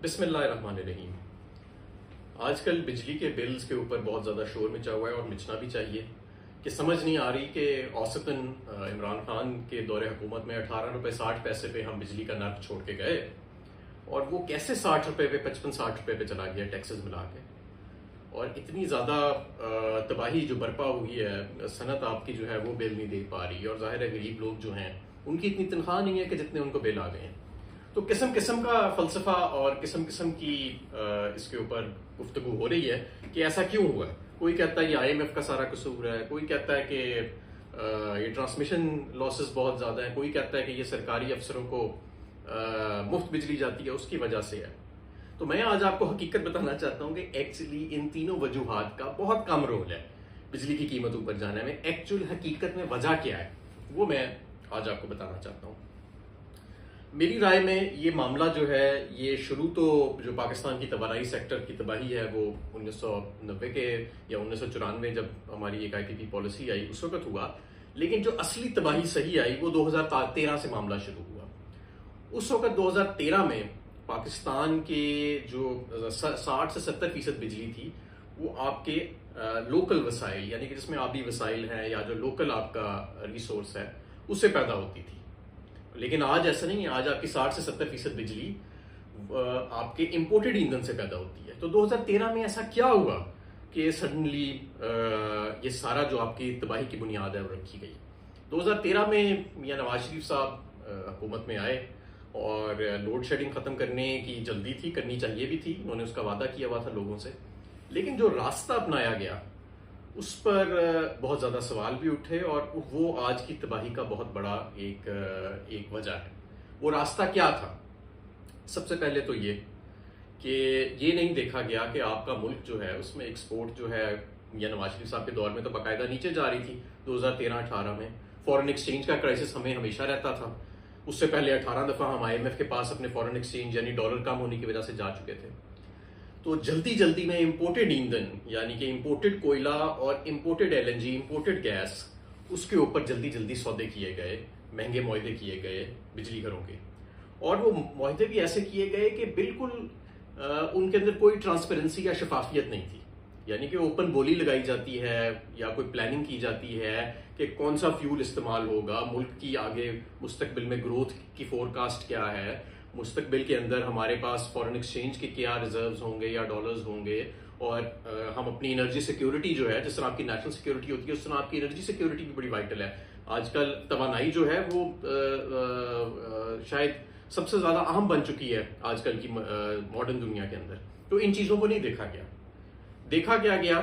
बिस्मिल्लाहिर्रहमानिर्रहीम। आजकल बिजली के बिल्स के ऊपर बहुत ज़्यादा शोर मचा हुआ है और मचना भी चाहिए कि समझ नहीं आ रही कि औसतन इमरान खान के दौरे हुकूमत में 18 रुपये 60 पैसे पे हम बिजली का नर्क छोड़ के गए और वो कैसे 60 रुपये पे 55-60 रुपये पे चला गया टैक्सेस मिला के। और इतनी ज़्यादा तबाही जो बर्पा हुई है, सनत आपकी जो है वो बिल नहीं दे पा रही और ज़ाहिर है गरीब लोग जो हैं उनकी इतनी तनख्वाह नहीं है कि जितने उनको बिल आ गए हैं। तो किस्म किस्म का फलसफा और किस्म किस्म की इसके ऊपर गुफ्तगू हो रही है कि ऐसा क्यों हुआ है। कोई कहता है ये IMF का सारा कसूर है, कोई कहता है कि ये ट्रांसमिशन लॉसेस बहुत ज़्यादा है, कोई कहता है कि ये सरकारी अफसरों को मुफ्त बिजली जाती है उसकी वजह से है। तो मैं आज आपको हकीकत बताना चाहता हूँ कि एक्चुअली इन तीनों वजूहात का बहुत कम रोल है बिजली की कीमत ऊपर जाने में। एक्चुअल हकीकत में वजह क्या है वो मैं आज आपको बताना चाहता हूँ। मेरी राय में ये मामला जो है ये शुरू तो जो पाकिस्तान की तवानाई सेक्टर की तबाही है वो 1990 के या 1994 जब हमारी एक IPP पॉलिसी आई उस वक्त हुआ, लेकिन जो असली तबाही सही आई वो 2013 से मामला शुरू हुआ। उस वक्त 2013 में पाकिस्तान के जो 60 से 70% बिजली थी वो आपके लोकल वसाइल यानी कि जिसमें आबी वसाइल हैं या जो लोकल आपका रिसोर्स है उससे पैदा होती थी। लेकिन आज ऐसा नहीं है, आज आपकी 60 से 70% बिजली आपके इंपोर्टेड ईंधन से पैदा होती है। तो 2013 में ऐसा क्या हुआ कि सडनली ये सारा जो आपकी तबाही की बुनियाद है वो रखी गई। 2013 में मियां नवाज शरीफ साहब हुकूमत में आए और लोड शेडिंग खत्म करने की जल्दी थी, करनी चाहिए भी थी, उन्होंने उसका वादा किया हुआ था लोगों से। लेकिन जो रास्ता अपनाया गया उस पर बहुत ज़्यादा सवाल भी उठे और वो आज की तबाही का बहुत बड़ा एक वजह है। वो रास्ता क्या था? सबसे पहले तो ये कि ये नहीं देखा गया कि आपका मुल्क जो है उसमें एक्सपोर्ट जो है या नवाज शरीफ साहब के दौर में तो बाकायदा नीचे जा रही थी। 2013-18 में फॉरेन एक्सचेंज का क्राइसिस हमें हमेशा रहता था। उससे पहले 18 दफ़ा हम IMF के पास अपने फॉरेन एक्सचेंज यानी डॉलर कम होने की वजह से जा चुके थे। तो जल्दी जल्दी में इंपोर्टेड ईंधन यानी कि इंपोर्टेड कोयला और इंपोर्टेड LNG, इंपोर्टेड गैस, उसके ऊपर जल्दी जल्दी सौदे किए गए, महंगे मुआहदे किए गए बिजली घरों के। और वो मुआहदे भी ऐसे किए गए कि बिल्कुल उनके अंदर कोई ट्रांसपेरेंसी या शफाफियत नहीं थी। यानी कि ओपन बोली लगाई जाती है या कोई प्लानिंग की जाती है कि कौन सा फ्यूल इस्तेमाल होगा, मुल्क की आगे मुस्तकबिल में ग्रोथ की फोरकास्ट क्या है, मुस्तकबिल के अंदर हमारे पास फॉरेन एक्सचेंज के क्या रिजर्व्स होंगे या डॉलर्स होंगे, और हम अपनी एनर्जी सिक्योरिटी जो है, जिस तरह आपकी नेशनल सिक्योरिटी होती है उस तरह आपकी एनर्जी सिक्योरिटी भी बड़ी वाइटल है। आजकल तवानाई जो है वो शायद सबसे ज़्यादा अहम बन चुकी है आजकल की मॉडर्न दुनिया के अंदर। तो इन चीज़ों को नहीं देखा गया। देखा क्या गया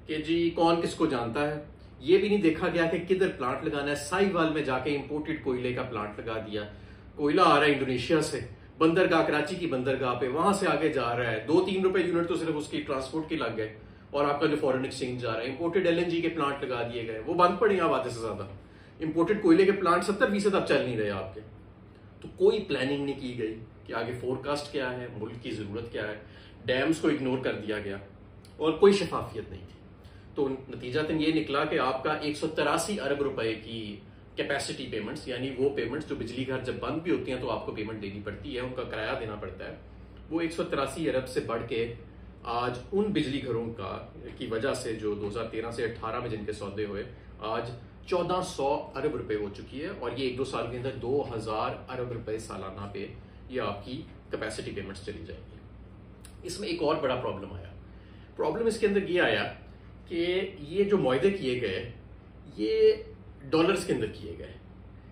कि जी कौन किसको जानता है। ये भी नहीं देखा गया कि किधर प्लांट लगाना है। साहिवाल में जाके इंपोर्टेड कोयले का प्लांट लगा दिया। कोयला आ रहा है इंडोनेशिया से, बंदरगाह कराची की बंदरगाह पे, वहां से आगे जा रहा है। 2-3 रुपए यूनिट तो सिर्फ उसकी ट्रांसपोर्ट के लग गए और आपका जो फॉरेन एक्सचेंज जा रहा है। इंपोर्टेड LNG के प्लांट लगा दिए गए, वो बंद पड़े आधे से ज्यादा। इंपोर्टेड कोयले के प्लांट 70% अब चल नहीं रहे आपके। तो कोई प्लानिंग नहीं की गई कि आगे फोरकास्ट क्या है, मुल्क की जरूरत क्या है। डैम्स को इग्नोर कर दिया गया और कोई शफाफियत नहीं थी। तो नतीजतन ये निकला कि आपका 183 अरब रुपए की कैपेसिटी पेमेंट्स, यानी वो पेमेंट्स जो बिजली घर जब बंद भी होती हैं तो आपको पेमेंट देनी पड़ती है, उनका किराया देना पड़ता है, वो 183 अरब से बढ़ के आज उन बिजली घरों का की वजह से जो 2013 से 18 में जिनके सौदे हुए आज 1400 अरब रुपए हो चुकी है। और ये 1-2 साल के अंदर 2000 अरब रुपए सालाना पे ये आपकी कैपेसिटी पेमेंट्स चली जाएगी। इसमें एक और बड़ा प्रॉब्लम आया। प्रॉब्लम इसके अंदर ये आया कि ये जो मुआहदे किए गए ये डॉलर्स के अंदर किए गए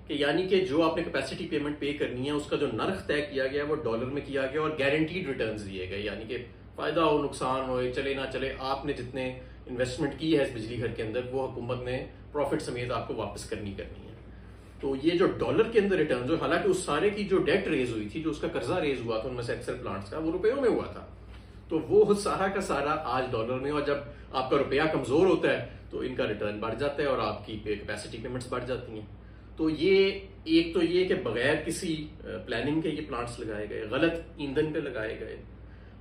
कि यानी कि जो आपने कैपेसिटी पेमेंट पे करनी है उसका जो नर्ख तय किया गया वो डॉलर में किया गया और गारंटीड रिटर्न्स दिए गए। यानी कि फायदा हो नुकसान हो चले ना चले, आपने जितने इन्वेस्टमेंट की है इस बिजली घर के अंदर वो हुकूमत ने प्रॉफिट समेत आपको वापस करनी है। तो ये जो डॉलर के अंदर रिटर्न जो, हालांकि उस सारे की जो डेट रेज हुई थी, जो उसका कर्जा रेज हुआ था उनमें से अक्सर प्लांट्स का, वो रुपयों में हुआ था। तो वो सारा का सारा आज डॉलर में, और जब आपका रुपया कमजोर होता है तो इनका रिटर्न बढ़ जाता है और आपकी कैपेसिटी पेमेंट्स बढ़ जाती हैं। तो ये एक तो ये कि बगैर किसी प्लानिंग के ये प्लांट्स लगाए गए, गलत ईंधन पे लगाए गए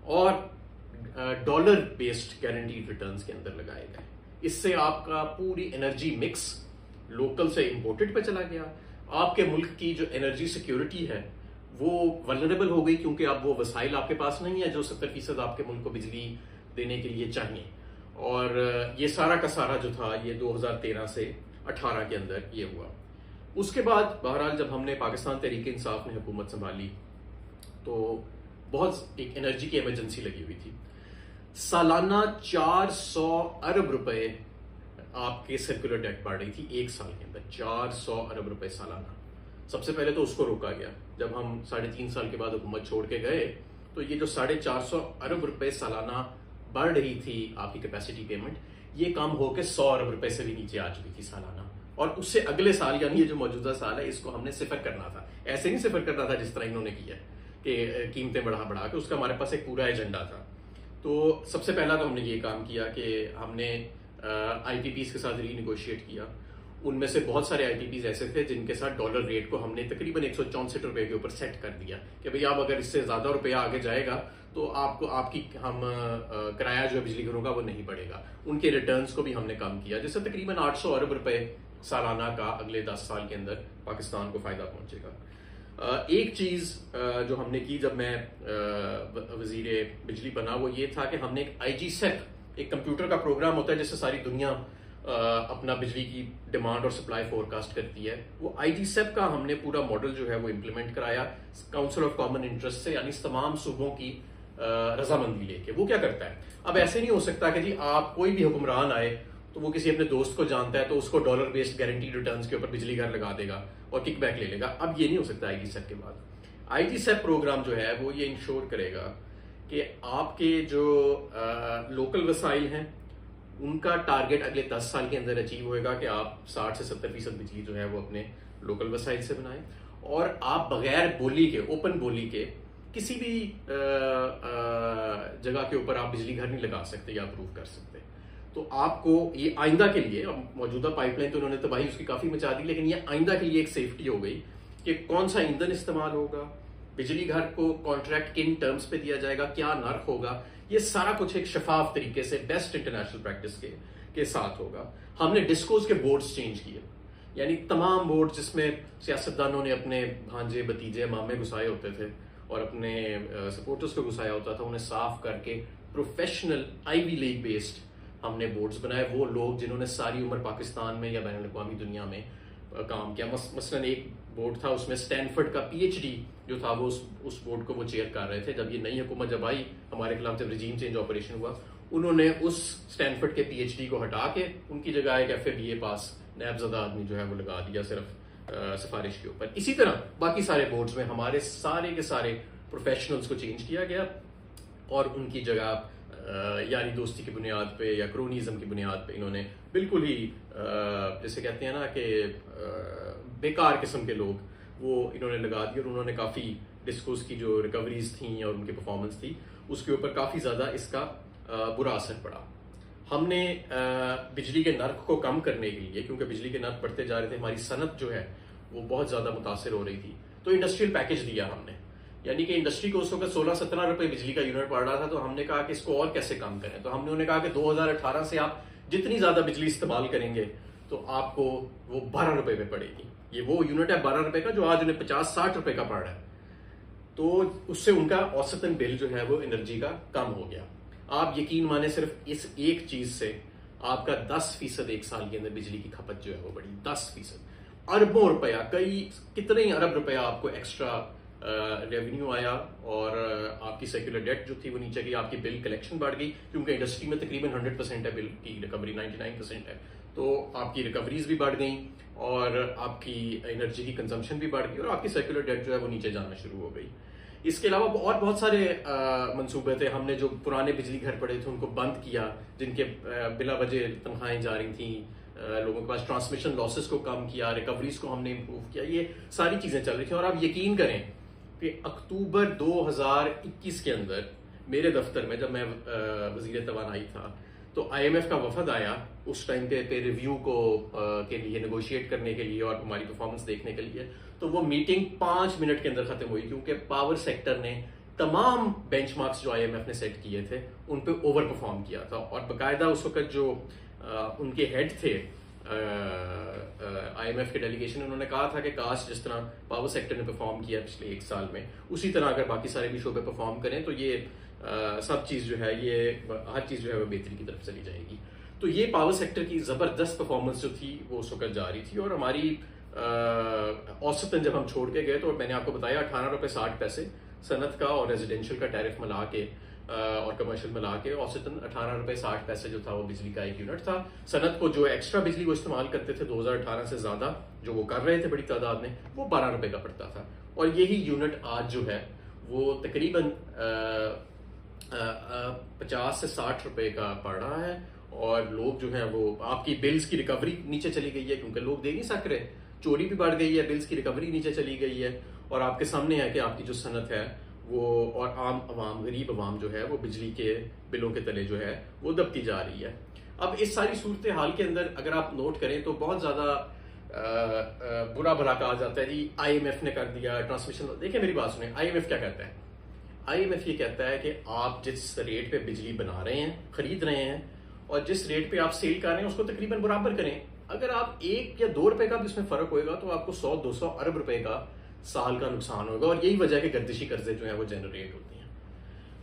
और डॉलर बेस्ड गारंटीड रिटर्न्स के अंदर लगाए गए। इससे आपका पूरी एनर्जी मिक्स लोकल से इंपोर्टेड पे चला गया। आपके मुल्क की जो एनर्जी सिक्योरिटी है वो वल्नरेबल हो गई क्योंकि अब वो वसाइल आपके पास नहीं है जो 70% आपके मुल्क को बिजली देने के लिए चाहिए। और ये सारा का सारा जो था ये 2013 से 18 के अंदर ये हुआ। उसके बाद बहरहाल जब हमने पाकिस्तान तहरीक इंसाफ ने हुकूमत संभाली तो बहुत एक एनर्जी की इमरजेंसी लगी हुई थी। सालाना 400 अरब रुपए आपके सर्कुलर डेट बढ़ रही थी एक साल के अंदर, 400 अरब रुपए सालाना। सबसे पहले तो उसको रोका गया जब हम 3.5 साल के बाद हुकूमत छोड़ के गए, तो ये जो 450 अरब रुपए सालाना बढ़ रही थी आपकी कैपेसिटी पेमेंट, ये कम होकर 100 अरब रुपए से भी नीचे आ चुकी थी सालाना। और उससे अगले साल यानी ये जो मौजूदा साल है इसको हमने सिफर करना था। ऐसे नहीं सिफर करना था जिस तरह इन्होंने किया कि कीमतें बढ़ा बढ़ा के, उसका हमारे पास एक पूरा एजेंडा था। तो सबसे पहला तो हमने ये काम किया कि हमने IPPs के साथ रीनिगोशिएट किया। उनमें से बहुत सारे IPPs ऐसे थे जिनके साथ डॉलर रेट को हमने तकरीबन 164 रुपए के ऊपर सेट कर दिया कि भाई अब अगर इससे ज्यादा रुपया आगे जाएगा तो आपको आपकी हम किराया जो बिजली घरों का वो नहीं बढ़ेगा। उनके रिटर्न्स को भी हमने कम किया, जिससे तकरीबन 800 अरब रुपए सालाना का अगले 10 साल के अंदर पाकिस्तान को फायदा पहुंचेगा। एक चीज जो हमने की जब मैं वजीर बिजली बना वो ये था कि हमने एक IGSEP, एक कंप्यूटर का प्रोग्राम होता है जिससे सारी दुनिया अपना बिजली की डिमांड और सप्लाई फोरकास्ट करती है, वो IGSEP का हमने पूरा मॉडल जो है वो इम्प्लीमेंट कराया काउंसिल ऑफ कॉमन इंटरेस्ट से, यानी तमाम सूबों की रजामंदी लेके। वो क्या करता है, अब ऐसे नहीं हो सकता कि जी आप कोई भी हुक्मरान आए तो वो किसी अपने दोस्त को जानता है तो उसको डॉलर बेस्ड गारंटी रिटर्न्स के ऊपर बिजली घर लगा देगा और किकबैक ले लेगा। अब ये नहीं हो सकता IGSEP के बाद। IGSEP प्रोग्राम जो है वो ये इंश्योर करेगा कि आपके जो लोकल वसाइल हैं उनका टारगेट अगले 10 साल के अंदर अचीव होएगा कि आप 60 से 70% बिजली जो है वो अपने लोकल वसाइल से बनाएं, और आप बगैर बोली के, ओपन बोली के किसी भी जगह के ऊपर आप बिजली घर नहीं लगा सकते या अप्रूव कर सकते। तो आपको ये आइंदा के लिए, मौजूदा पाइपलाइन तो उन्होंने तबाही उसकी काफी मचा दी, लेकिन ये आइंदा के लिए एक सेफ्टी हो गई कि कौन सा ईंधन इस्तेमाल होगा, बिजली घर को कॉन्ट्रैक्ट किन टर्म्स पे दिया जाएगा, क्या नर्क होगा, ये सारा कुछ एक शफाफ तरीके से बेस्ट इंटरनेशनल प्रैक्टिस के साथ होगा। हमने डिस्कोस के बोर्ड्स चेंज किए, यानी तमाम बोर्ड जिसमें सियासतदानों ने अपने भांजे भतीजे मामे घुसाए होते थे और अपने सपोर्टर्स को घुसाया होता था, उन्हें साफ करके प्रोफेशनल आईवी लीग बेस्ड हमने बोर्ड्स बनाए। वो लोग जिन्होंने सारी उम्र पाकिस्तान में या बैनुल अक़वामी दुनिया में काम किया, मसलन एक बोर्ड था उसमें स्टैनफोर्ड का PhD जो था वो उस बोर्ड को वो चेयर कर रहे थे। जब ये नई हुकूमत जब आई हमारे खिलाफ, जब रिजीम चेंज ऑपरेशन हुआ, उन्होंने उस स्टैनफोर्ड के PhD को हटा के उनकी जगह एक FA/BA पास नैबज़दा आदमी जो है वो लगा दिया सिर्फ सिफारिश के ऊपर। इसी तरह बाकी सारे बोर्ड्स में हमारे सारे के सारे प्रोफेशनल्स को चेंज किया गया और उनकी जगह यारी दोस्ती की बुनियाद पे या क्रोनिज्म की बुनियाद पे इन्होंने बिल्कुल ही जैसे कहते हैं ना कि बेकार किस्म के लोग वो इन्होंने लगा दिए, और उन्होंने काफ़ी डिस्कोस की जो रिकवरीज थी और उनकी परफॉर्मेंस थी उसके ऊपर काफ़ी ज़्यादा इसका बुरा असर पड़ा। हमने बिजली के नर्क को कम करने के लिए, क्योंकि बिजली के नर्क बढ़ते जा रहे थे, हमारी सनत जो है वो बहुत ज़्यादा मुतासर हो रही थी, तो इंडस्ट्रियल पैकेज दिया हमने, यानी कि इंडस्ट्री को उस वक्त 16-17 रुपए बिजली का यूनिट पड़ रहा था। तो हमने कहा कि इसको और कैसे कम करें, तो हमने उन्हें कहा कि 2018 से आप जितनी ज्यादा बिजली इस्तेमाल करेंगे तो आपको वो 12 रुपए पे पड़ेगी। ये वो यूनिट है 12 रुपए का जो आज उन्हें 50-60 रुपए का पड़ रहा है। तो उससे उनका औसतन बिल जो है वो एनर्जी का कम हो गया। आप यकीन माने सिर्फ इस एक चीज से आपका 10% एक साल के अंदर बिजली की खपत जो है वो बढ़ी, 10%। अरबों रुपया, कितने ही अरब रुपया आपको एक्स्ट्रा रेवेन्यू आया, और आपकी सेक्युलर डेट जो थी वो नीचे गई, आपकी बिल कलेक्शन बढ़ गई, क्योंकि इंडस्ट्री में तकरीबन 100% है, बिल की रिकवरी 99% है, तो आपकी रिकवरीज भी बढ़ गई और आपकी एनर्जी की कंजम्पशन भी बढ़ गई और आपकी सेक्युलर डेट जो है वो नीचे जाना शुरू हो गई। इसके अलावा और बहुत सारे मंसूबे थे। हमने जो पुराने बिजली घर पड़े थे उनको बंद किया, जिनके बिला वजह तनख्वाहें जा रही थी, लोगों के पास ट्रांसमिशन लॉसेस को कम किया, रिकवरीज को हमने इम्प्रूव किया, ये सारी चीजें चल रही थी। और आप यकीन करें कि अक्टूबर 2021 के अंदर मेरे दफ्तर में जब मैं वजीर तवानाई था तो IMF का वफद आया उस टाइम पे रिव्यू को के लिए, नेगोशिएट करने के लिए और हमारी परफॉर्मेंस देखने के लिए। तो वो मीटिंग 5 मिनट के अंदर खत्म हुई, क्योंकि पावर सेक्टर ने तमाम बेंचमार्क्स जो IMF ने सेट किए थे उन पे ओवर परफॉर्म किया था। और बाकायदा उस वक्त जो उनके हेड थे IMF के डेलीगेशन, उन्होंने कहा था कि काश जिस तरह पावर सेक्टर ने परफॉर्म किया पिछले 1 साल में, उसी तरह अगर बाकी सारे भी शोबे परफॉर्म करें तो ये सब चीज़ जो है, ये हर चीज़ जो है वो बेहतरी की तरफ चली जाएगी। तो ये पावर सेक्टर की ज़बरदस्त परफॉर्मेंस जो थी वो उस वक्त जा रही थी। और हमारी औसतन जब हम छोड़ के गए तो मैंने आपको बताया 18 रुपये 60 पैसे सनत का और रेजिडेंशियल का टैरिफ मिला के और कमर्शियल मिला के औसतन 18 रुपये 60 पैसे जो था वो बिजली का एक यूनिट था। सनत को जो एक्स्ट्रा बिजली वो इस्तेमाल करते थे 2018 से ज़्यादा जो वो कर रहे थे बड़ी तादाद में, वो 12 रुपये का पड़ता था। और यही यूनिट आज जो है वो तकरीबन 50 से 60 रुपये का पड़ रहा है। और लोग जो हैं वो, आपकी बिल्स की रिकवरी नीचे चली गई है क्योंकि लोग दे नहीं सक रहे, चोरी भी बढ़ गई है, बिल्स की रिकवरी नीचे चली गई है। और आपके सामने है कि आपकी जो सनत है वो, और आम आवाम, गरीब आवाम जो है वो बिजली के बिलों के तले जो है वो दबती जा रही है। अब इस सारी सूरत हाल के अंदर अगर आप नोट करें तो बहुत ज़्यादा बुरा भला कहा जाता है जी IMF ने कर दिया ट्रांसमिशन। देखिए मेरी बात सुने, IMF क्या कहता है? IMF ये कहता है कि आप जिस रेट पे बिजली बना रहे हैं, खरीद रहे हैं, और जिस रेट पे आप सेल कर रहे हैं उसको तकरीबन बराबर करें। अगर आप 1 या 2 रुपए का भी इसमें फर्क होएगा तो आपको 100-200 अरब रुपए का साल का नुकसान होगा। और यही वजह है कि गर्दिशी कर्जे जो है वो जनरेट होते हैं।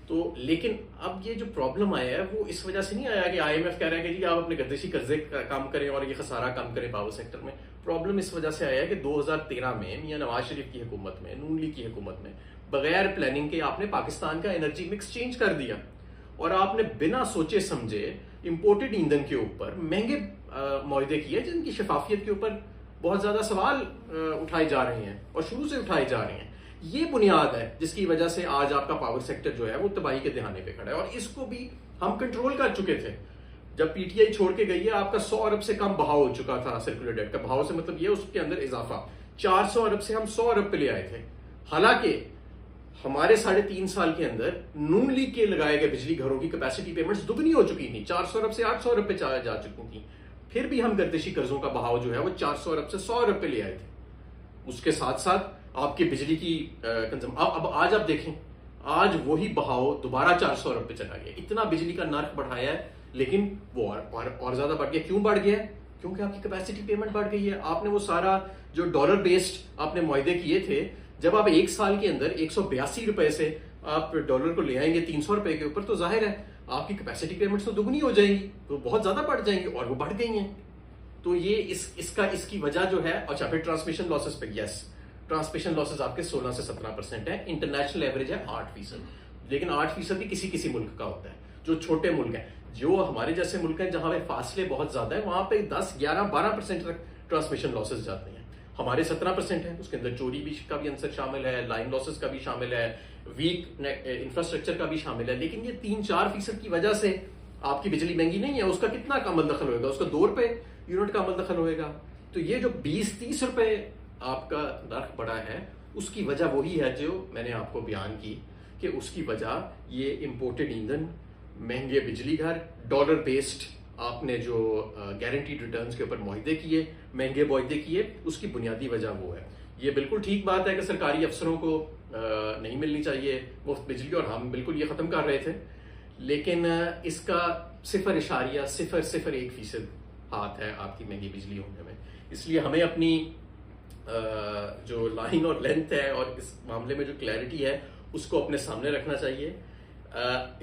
तो लेकिन अब ये जो प्रॉब्लम आया है वो इस वजह से नहीं आया कि IMF कह रहा है कि जी आप अपने गर्दिशी कर्जे कम करें और ये खसारा कम करें पावर सेक्टर में। प्रॉब्लम इस वजह से आया है कि 2013 में मियां नवाज शरीफ की हुकूमत में, नून लीग की हुकूमत में, बगैर प्लानिंग के आपने पाकिस्तान का एनर्जी मिक्स चेंज कर दिया और आपने बिना सोचे समझे इंपोर्टेड ईंधन के ऊपर महंगे मुआहदे किए जिनकी शफाफियत के ऊपर बहुत ज्यादा सवाल उठाए जा रहे हैं और शुरू से उठाए जा रहे हैं। ये बुनियाद है जिसकी वजह से आज आपका पावर सेक्टर जो है वो तबाही के दहाने पे खड़ा है। और इसको भी हम कंट्रोल कर चुके थे। जब PTI छोड़ के गई है, आपका 100 अरब से कम बहाव हो चुका था सर्कुलर डेट का। बहाव से मतलब ये उसके अंदर इजाफा 400 अरब से हम 100 अरब पे ले आए थे। हालांकि हमारे 3.5 साल के अंदर नून लीग के लगाए गए बिजली घरों की कैपेसिटी पेमेंट्स दुगनी हो चुकी थी, 400 अरब से 800 अरब पे जा चुकी थी। फिर भी हम गर्दिशी कर्जों का बहाव जो है वो 400 अरब से 100 अरब पे ले आए थे। उसके साथ साथ आपकी बिजली की अब आज आप देखें, आज वही बहाव दोबारा 400 अरब पे चला गया। इतना बिजली का नर्क बढ़ाया है, लेकिन वो और ज्यादा बढ़ गया। क्यों बढ़ गया? क्योंकि आपकी कैपेसिटी पेमेंट बढ़ गई है। आपने वो सारा जो डॉलर बेस्ड आपने मुआहदे किए थे, जब आप 1 साल के अंदर 182 रुपए से आप डॉलर को ले आएंगे 300 रुपए के ऊपर, तो जाहिर है आपकी कैपेसिटी पेमेंट्स तो दुगनी हो जाएंगी, तो बहुत ज्यादा बढ़ जाएंगी, और वो बढ़ गई हैं। तो ये इसकी वजह जो है। अच्छा, फिर ट्रांसमिशन लॉसेस पे, यस, ट्रांसमिशन लॉसेस आपके 16 से 17% है। इंटरनेशनल एवरेज है 8%, लेकिन 8% भी किसी किसी मुल्क का होता है। जो छोटे मुल्क हैं, जो हमारे जैसे मुल्क हैं जहां पे फासले बहुत ज्यादा है, वहां पे 10, 11, 12% तक ट्रांसमिशन लॉसेस जाते हैं। हमारे 17% है, उसके अंदर चोरी भी का भी अंसर शामिल है, लाइन लॉसेस का भी शामिल है, वीक इंफ्रास्ट्रक्चर का भी शामिल है। लेकिन ये 3-4% की वजह से आपकी बिजली महंगी नहीं है। उसका कितना का अमल दखल होगा? उसका 2 रुपए यूनिट का अमल दखल होगा। तो ये जो 20-30 रुपए आपका नर्क बढ़ा है, उसकी वजह वही है जो मैंने आपको बयान की कि उसकी वजह ये इंपोर्टेड ईंधन, महंगे बिजली घर, डॉलर बेस्ड आपने जो गारंटीड रिटर्न्स के ऊपर मुआहदे किए, महंगे मुआहदे किए, उसकी बुनियादी वजह वो है। ये बिल्कुल ठीक बात है कि सरकारी अफसरों को नहीं मिलनी चाहिए मुफ्त बिजली, और हम बिल्कुल ये खत्म कर रहे थे। लेकिन इसका 0.01% हाथ है आपकी महंगी बिजली होने में। इसलिए हमें अपनी जो लाइन और लेंथ है और इस मामले में जो क्लैरिटी है उसको अपने सामने रखना चाहिए।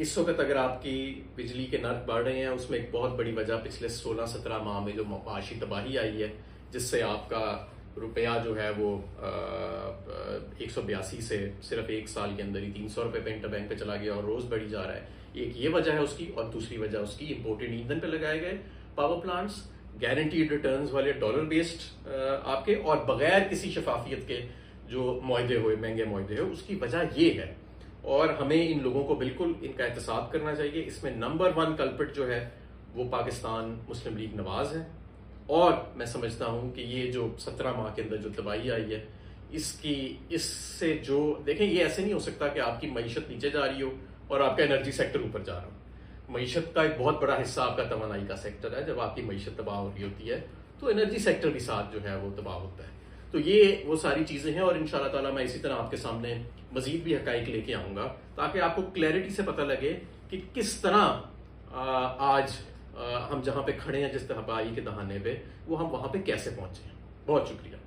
इस वक्त अगर आपकी बिजली के नर्क बढ़ रहे हैं, उसमें एक बहुत बड़ी वजह पिछले 16-17 माह में जो माशी तबाही आई है, जिससे आपका रुपया जो है वो 182 से सिर्फ 1 साल के अंदर ही 300 रुपये पे इंटरबैंक पे चला गया और रोज बढ़ी जा रहा है। एक ये वजह है उसकी, और दूसरी वजह उसकी इंपोर्टेड ईंधन पे लगाए गए पावर प्लांट्स, गारंटीड रिटर्न्स वाले डॉलर बेस्ड आपके, और बगैर किसी शफाफियत के जो मुआहदे हुए, महंगे मुआहदे हुए, उसकी वजह ये है। और हमें इन लोगों को बिल्कुल इनका एहतसाब करना चाहिए। इसमें नंबर 1 कल्प्रिट जो है वो पाकिस्तान मुस्लिम लीग नवाज है। और मैं समझता हूं कि ये जो 17 माह के अंदर जो तबाही आई है, इससे जो देखें, ये ऐसे नहीं हो सकता कि आपकी मईशत नीचे जा रही हो और आपका एनर्जी सेक्टर ऊपर जा रहा हो। मईशत का एक बहुत बड़ा हिस्सा आपका तवानाई का सेक्टर है। जब आपकी मईशत तबाह हो रही होती है तो एनर्जी सेक्टर भी साथ जो है वो तबाह होता है। तो ये वो सारी चीजें हैं, और इंशाल्लाह ताला मैं इसी तरह आपके सामने मजीद भी हकाइक लेके आऊंगा ताकि आपको क्लैरिटी से पता लगे कि किस तरह आज हम जहाँ पे खड़े हैं जिस तबाही के दहाने पे, वो हम वहाँ पे कैसे पहुँचे। बहुत शुक्रिया।